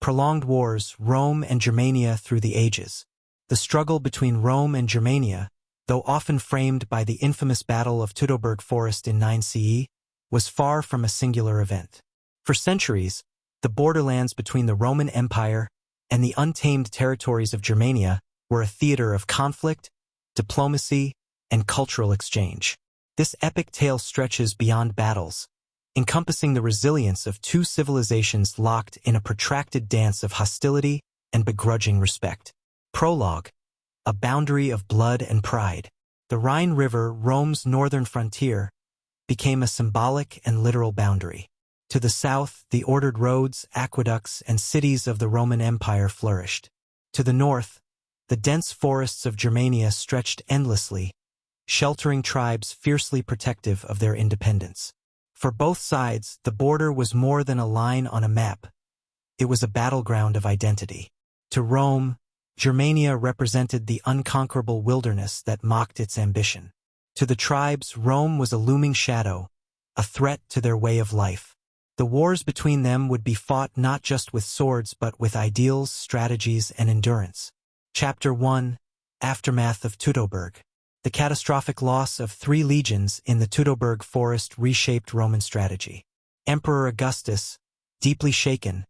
prolonged wars, Rome and Germania through the ages. The struggle between Rome and Germania, though often framed by the infamous Battle of Teutoburg Forest in 9 CE, was far from a singular event. For centuries, the borderlands between the Roman Empire and the untamed territories of Germania were a theater of conflict, diplomacy, and cultural exchange. This epic tale stretches beyond battles, encompassing the resilience of two civilizations locked in a protracted dance of hostility and begrudging respect. Prologue: a boundary of blood and pride. The Rhine River, Rome's northern frontier, became a symbolic and literal boundary. To the south, the ordered roads, aqueducts, and cities of the Roman Empire flourished. To the north, the dense forests of Germania stretched endlessly, sheltering tribes fiercely protective of their independence. For both sides, the border was more than a line on a map. It was a battleground of identity. To Rome, Germania represented the unconquerable wilderness that mocked its ambition. To the tribes, Rome was a looming shadow, a threat to their way of life. The wars between them would be fought not just with swords but with ideals, strategies, and endurance. Chapter 1: Aftermath of Teutoburg. The catastrophic loss of 3 legions in the Teutoburg forest reshaped Roman strategy. Emperor Augustus, deeply shaken,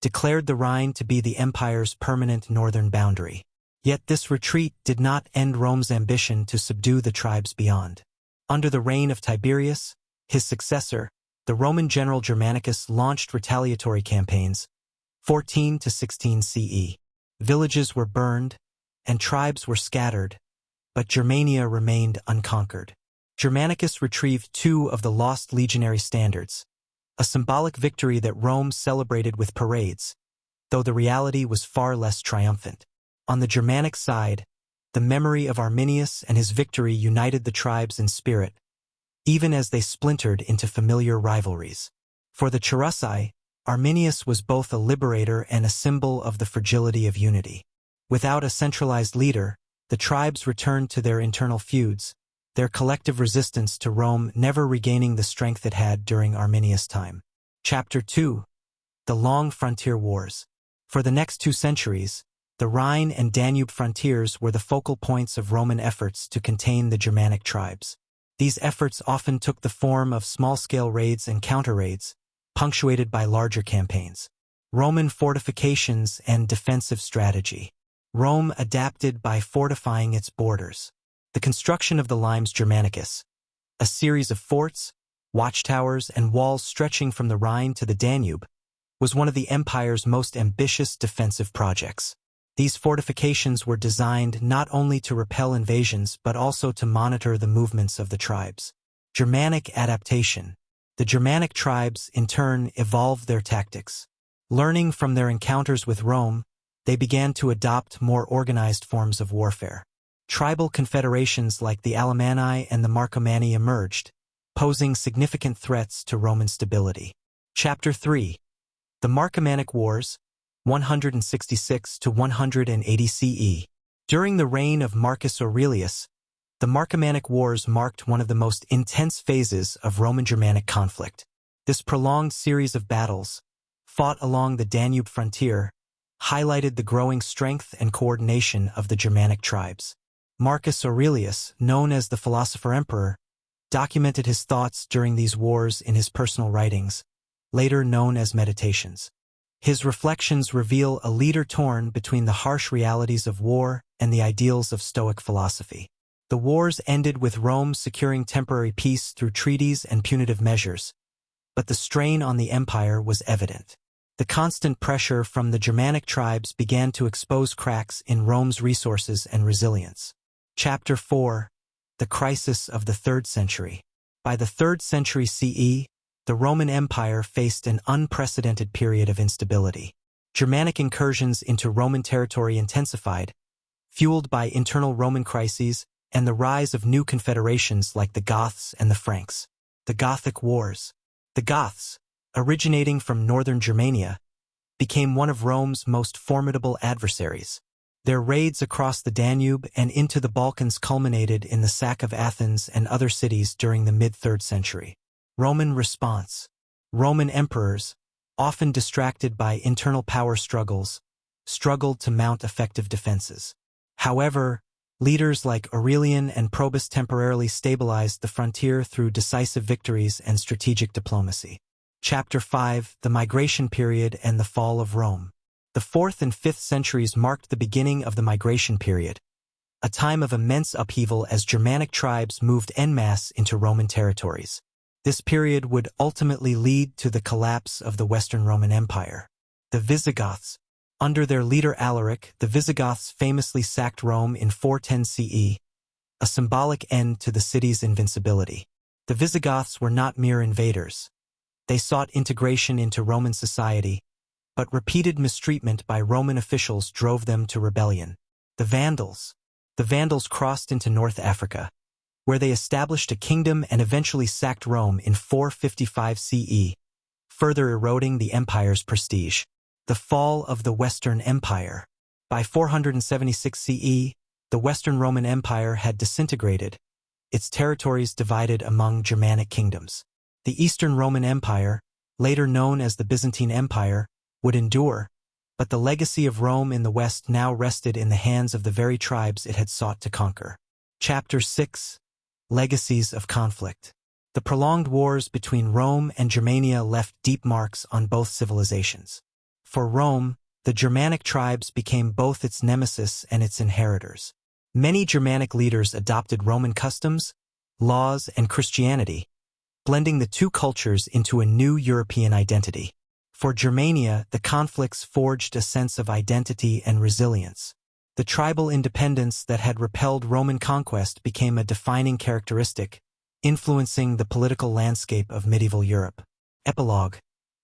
declared the Rhine to be the empire's permanent northern boundary. Yet this retreat did not end Rome's ambition to subdue the tribes beyond. Under the reign of Tiberius, his successor, the Roman general Germanicus launched retaliatory campaigns, 14 to 16 CE. Villages were burned, and tribes were scattered, but Germania remained unconquered. Germanicus retrieved 2 of the lost legionary standards, a symbolic victory that Rome celebrated with parades, though the reality was far less triumphant. On the Germanic side, the memory of Arminius and his victory united the tribes in spirit, even as they splintered into familiar rivalries. For the Cherusei, Arminius was both a liberator and a symbol of the fragility of unity. Without a centralized leader, the tribes returned to their internal feuds, their collective resistance to Rome never regaining the strength it had during Arminius' time. Chapter 2: The Long Frontier Wars. For the next 2 centuries, the Rhine and Danube frontiers were the focal points of Roman efforts to contain the Germanic tribes. These efforts often took the form of small-scale raids and counter-raids, punctuated by larger campaigns. Roman fortifications and defensive strategy. Rome adapted by fortifying its borders. The construction of the Limes Germanicus, a series of forts, watchtowers, and walls stretching from the Rhine to the Danube, was one of the empire's most ambitious defensive projects. These fortifications were designed not only to repel invasions but also to monitor the movements of the tribes. Germanic adaptation. The Germanic tribes, in turn, evolved their tactics. Learning from their encounters with Rome, they began to adopt more organized forms of warfare. Tribal confederations like the Alemanni and the Marcomanni emerged, posing significant threats to Roman stability. Chapter 3: The Marcomannic Wars, 166 to 180 CE. During the reign of Marcus Aurelius, the Marcomannic Wars marked one of the most intense phases of Roman-Germanic conflict. This prolonged series of battles, fought along the Danube frontier, highlighted the growing strength and coordination of the Germanic tribes. Marcus Aurelius, known as the Philosopher Emperor, documented his thoughts during these wars in his personal writings, later known as Meditations. His reflections reveal a leader torn between the harsh realities of war and the ideals of Stoic philosophy. The wars ended with Rome securing temporary peace through treaties and punitive measures, but the strain on the empire was evident. The constant pressure from the Germanic tribes began to expose cracks in Rome's resources and resilience. Chapter 4: The Crisis of the 3rd Century. By the 3rd century CE, the Roman Empire faced an unprecedented period of instability. Germanic incursions into Roman territory intensified, fueled by internal Roman crises and the rise of new confederations like the Goths and the Franks. The Gothic Wars. The Goths, originating from northern Germania, became one of Rome's most formidable adversaries. Their raids across the Danube and into the Balkans culminated in the sack of Athens and other cities during the mid-3rd century. Roman response. Roman emperors, often distracted by internal power struggles, struggled to mount effective defenses. However, leaders like Aurelian and Probus temporarily stabilized the frontier through decisive victories and strategic diplomacy. Chapter 5: The Migration Period and the Fall of Rome. The 4th and 5th centuries marked the beginning of the migration period, a time of immense upheaval as Germanic tribes moved en masse into Roman territories. This period would ultimately lead to the collapse of the Western Roman Empire. The Visigoths. Under their leader Alaric, the Visigoths famously sacked Rome in 410 CE, a symbolic end to the city's invincibility. The Visigoths were not mere invaders. They sought integration into Roman society, but repeated mistreatment by Roman officials drove them to rebellion. The Vandals. The Vandals crossed into North Africa, where they established a kingdom and eventually sacked Rome in 455 CE, further eroding the empire's prestige. The fall of the Western Empire. By 476 CE, the Western Roman Empire had disintegrated, its territories divided among Germanic kingdoms. The Eastern Roman Empire, later known as the Byzantine Empire, would endure, but the legacy of Rome in the West now rested in the hands of the very tribes it had sought to conquer. Chapter 6: Legacies of Conflict. The prolonged wars between Rome and Germania left deep marks on both civilizations. For Rome, the Germanic tribes became both its nemesis and its inheritors. Many Germanic leaders adopted Roman customs, laws, and Christianity, blending the two cultures into a new European identity. For Germania, the conflicts forged a sense of identity and resilience. The tribal independence that had repelled Roman conquest became a defining characteristic, influencing the political landscape of medieval Europe. Epilogue: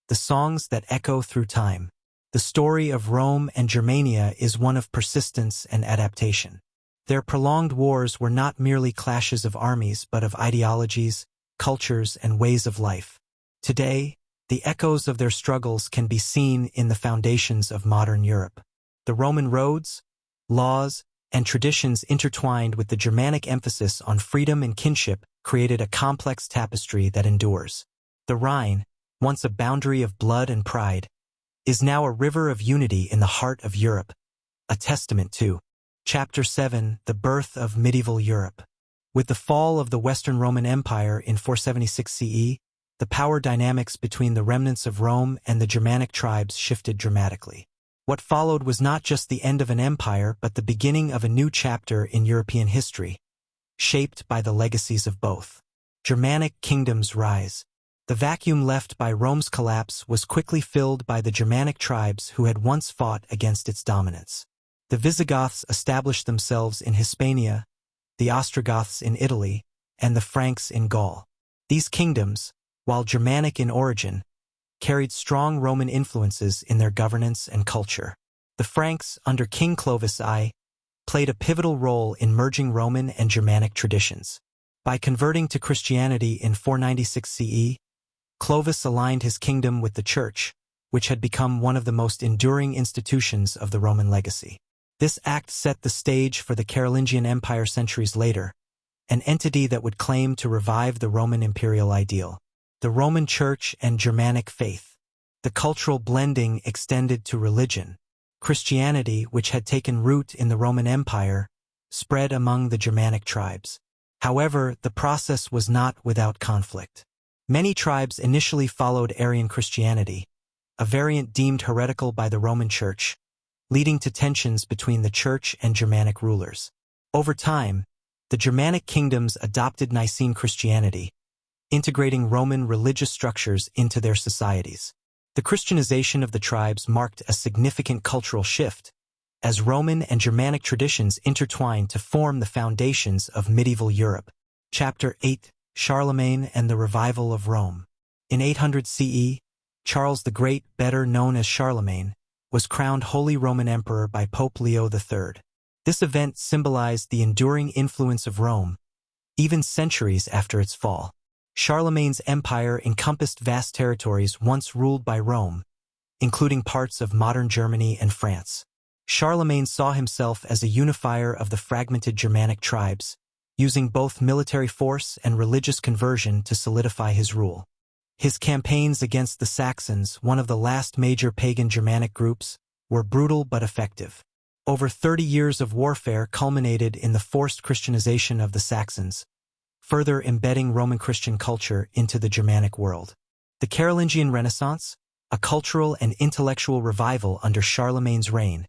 The songs that echo through time. The story of Rome and Germania is one of persistence and adaptation. Their prolonged wars were not merely clashes of armies but of ideologies, cultures, and ways of life. Today, the echoes of their struggles can be seen in the foundations of modern Europe. The Roman roads, laws, and traditions intertwined with the Germanic emphasis on freedom and kinship created a complex tapestry that endures. The Rhine, once a boundary of blood and pride, is now a river of unity in the heart of Europe, a testament to. Chapter 7: The Birth of Medieval Europe. With the fall of the Western Roman Empire in 476 CE, the power dynamics between the remnants of Rome and the Germanic tribes shifted dramatically. What followed was not just the end of an empire but the beginning of a new chapter in European history, shaped by the legacies of both. Germanic kingdoms rise. The vacuum left by Rome's collapse was quickly filled by the Germanic tribes who had once fought against its dominance. The Visigoths established themselves in Hispania, the Ostrogoths in Italy, and the Franks in Gaul. These kingdoms, while Germanic in origin, carried strong Roman influences in their governance and culture. The Franks, under King Clovis I, played a pivotal role in merging Roman and Germanic traditions. By converting to Christianity in 496 CE, Clovis aligned his kingdom with the Church, which had become one of the most enduring institutions of the Roman legacy. This act set the stage for the Carolingian Empire centuries later, an entity that would claim to revive the Roman imperial ideal. The Roman Church and Germanic faith. The cultural blending extended to religion. Christianity, which had taken root in the Roman Empire, spread among the Germanic tribes. However, the process was not without conflict. Many tribes initially followed Arian Christianity, a variant deemed heretical by the Roman Church, leading to tensions between the Church and Germanic rulers. Over time, the Germanic kingdoms adopted Nicene Christianity, integrating Roman religious structures into their societies. The Christianization of the tribes marked a significant cultural shift, as Roman and Germanic traditions intertwined to form the foundations of medieval Europe. Chapter 8: Charlemagne and the Revival of Rome. In 800 CE, Charles the Great, better known as Charlemagne, was crowned Holy Roman Emperor by Pope Leo III. This event symbolized the enduring influence of Rome, even centuries after its fall. Charlemagne's empire encompassed vast territories once ruled by Rome, including parts of modern Germany and France. Charlemagne saw himself as a unifier of the fragmented Germanic tribes, using both military force and religious conversion to solidify his rule. His campaigns against the Saxons, one of the last major pagan Germanic groups, were brutal but effective. Over 30 years of warfare culminated in the forced Christianization of the Saxons, further embedding Roman Christian culture into the Germanic world. The Carolingian Renaissance, a cultural and intellectual revival under Charlemagne's reign,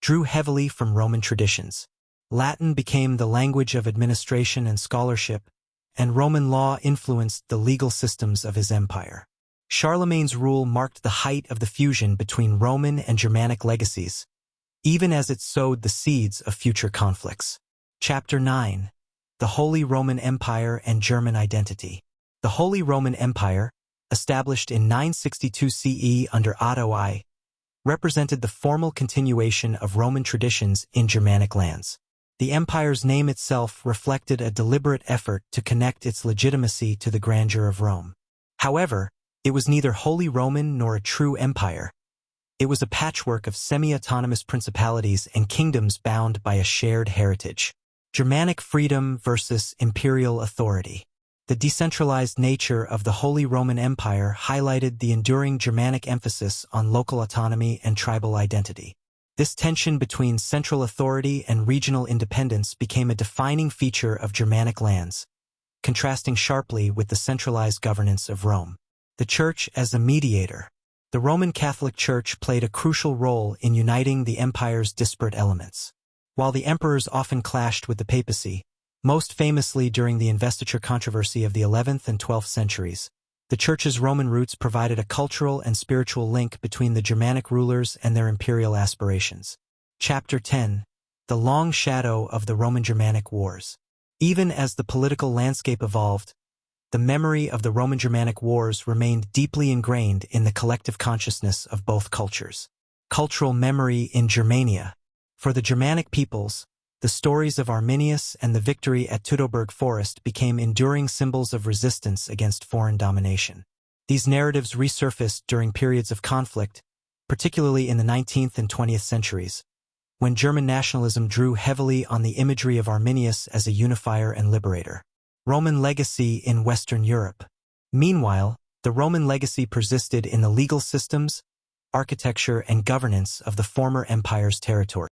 drew heavily from Roman traditions. Latin became the language of administration and scholarship, and Roman law influenced the legal systems of his empire. Charlemagne's rule marked the height of the fusion between Roman and Germanic legacies, even as it sowed the seeds of future conflicts. Chapter 9. The Holy Roman Empire and German Identity. The Holy Roman Empire, established in 962 CE under Otto I, represented the formal continuation of Roman traditions in Germanic lands. The empire's name itself reflected a deliberate effort to connect its legitimacy to the grandeur of Rome. However, it was neither Holy Roman nor a true empire. It was a patchwork of semi-autonomous principalities and kingdoms bound by a shared heritage. Germanic freedom versus imperial authority. The decentralized nature of the Holy Roman Empire highlighted the enduring Germanic emphasis on local autonomy and tribal identity. This tension between central authority and regional independence became a defining feature of Germanic lands, contrasting sharply with the centralized governance of Rome. The Church as a mediator. The Roman Catholic Church played a crucial role in uniting the empire's disparate elements. While the emperors often clashed with the papacy, most famously during the investiture controversy of the 11th and 12th centuries, the Church's Roman roots provided a cultural and spiritual link between the Germanic rulers and their imperial aspirations. Chapter 10. The Long Shadow of the Roman-Germanic Wars. Even as the political landscape evolved, the memory of the Roman-Germanic Wars remained deeply ingrained in the collective consciousness of both cultures. Cultural memory in Germania. For the Germanic peoples, the stories of Arminius and the victory at Teutoburg Forest became enduring symbols of resistance against foreign domination. These narratives resurfaced during periods of conflict, particularly in the 19th and 20th centuries, when German nationalism drew heavily on the imagery of Arminius as a unifier and liberator. Roman legacy in Western Europe. Meanwhile, the Roman legacy persisted in the legal systems, architecture, and governance of the former empire's territory.